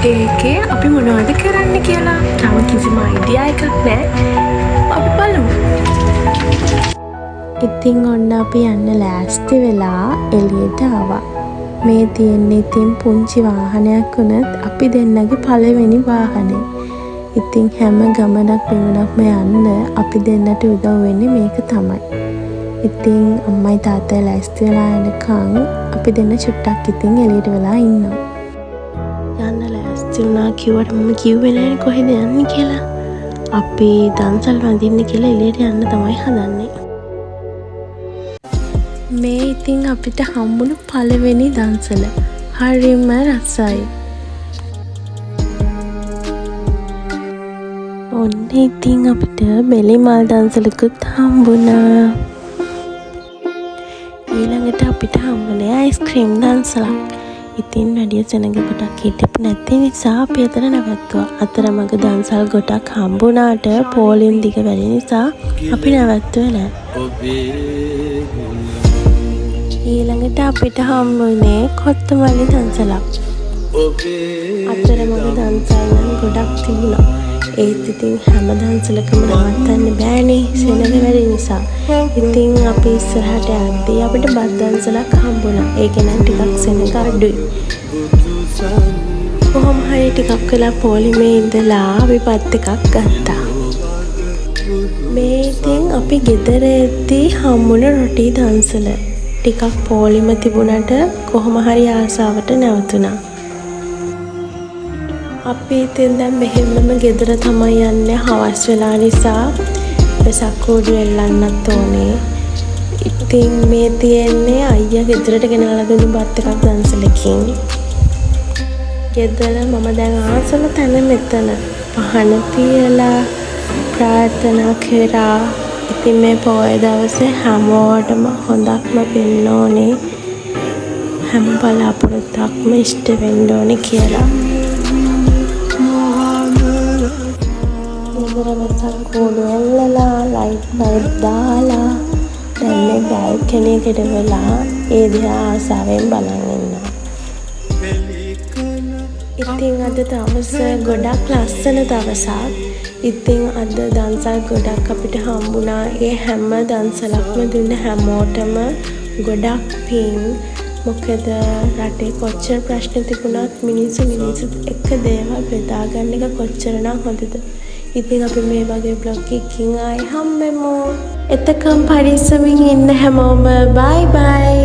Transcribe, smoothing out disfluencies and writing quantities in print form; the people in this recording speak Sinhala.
ඒකේ අපි මොනවද කරන්න කියලා තාම කිසිම අයිඩියා එකක් නෑ. අපි බලමු. ඉතින් ඔන්න අපි යන්න ලෑස්ති වෙලා එළියට ආවා. මේ තියෙන්නේ ඉතින් පුංචි වාහනයක් වුණත් අපි දෙන්නගේ පළවෙනි වාහනේ. ඉතින් හැම ගමනක් බිමනක්ම යන්න අපි දෙන්නට උදව් වෙන්නේ මේක තමයි. ඉතින් අම්මයි තාත්තයි ලෑස්ති වෙලා එනකන් අපි දෙන්න චුට්ටක් ඉතින් එළියට වෙලා ඉන්නවා. යන්න ලෑස්ති වුණා කිව්වට මම කිව්වේ නෑනේ කොහෙද යන්නේ කියලා. අපි දන්සල් වඳින්න කියලා එළියට යන්න තමයි හදන්නේ. මේ ඉතින් අපිට හම්බුණු පළවෙනි දන්සල. හරිම රසයි. ඔන්න ඉතින් අපිට බෙලි මල් දන්සලකුත් හම්බුණා. ඊළඟට අපිට හම්බුනේ අයිස්ක්‍රීම් දන්සලක්. ඉතින් වැඩිය සෙනඟ ගොඩක් හිටපු නැති නිසා අපි එතන නැවැත්තුවා. අතරමඟ දන්සල් ගොඩක් හම්බුණාට පෝලිම් දිග වැඩි නිසා අපි නැවැත්තුවේ නෑ. ඊළඟට අපිට හම්බුනේ කොත්තමල්ලි දන්සලක්. අතරමඟ දන්සල් නම් ගොඩක් තිබුණා. ඒත් ඉතින් හැම දන්සලකම නවත්තන්න බෑනේ සෙනඟ වැඩි නිසා. ඉතින් අපි ඉස්සරහට යද්දී අපිට බත් දන්සලක් හම්බුණා. ඒක නම් ටිකක් සෙනඟ අඩුයි. කොහොම හරි ටිකක් වෙලා පොලිමේ ඉඳලා අපි බත් එකක් ගත්තා. මේ ඉතින් අපි ගෙදර එද්දී හම්බුණ රොටි දන්සල. ටිකක් පොලිම තිබුණට කොහොම හරි ආසාවට නැවතුණා. අපි ඉතින් දැන් මෙහෙමම ගෙදර තමයි යන්නේ හවස් වෙලා නිසා වෙසක් කූඩු එල්ලන්නත් ඕනේ. ඉතින් මේ තියෙන්නේ අයියා ගෙදරට ගෙනල්ලා දුන්නු බත් එකක් දන්සලකින්. ගෙදර මම දැන් ආසම තැන මෙතන පහන තියලා ප්‍රාර්ථනා කරා. ඉතින් මේ පොය දවසේ හැමෝටම හොඳක්ම වෙන්න ඕනේ. හැම බලාපොරොත්තුක්ම ඉෂ්ට වෙන්න ඕනේ කියලා. වෙසක් කූඩු එල්ලලා ලයිට් දාලා දැන් මේ බල්කනියකට වෙලා ඒ දිහා ආසාවෙන් බලන් ඉන්නවා. ඉතින් අද දවස ගොඩක් ලස්සන දවසක්. ඉතින් අද දන්සල් ගොඩක් අපිට හම්බුණා. ඒ හැම දන්සලක්ම දුන්න හැමෝටම ගොඩක් පින්. මොකද රටේ කොච්චර ප්‍රශ්න තිබුණත් මිනිස්සු එක දේවල් බෙදාගන්න එක කොච්චරනම් හොඳද. ඉතින් අපි මේ වගේ බ්ලොග් එකකින් ආයෙ හම්බෙමු. එතකම් පරිස්සමින් ඉන්න හැමෝම බයි බයි.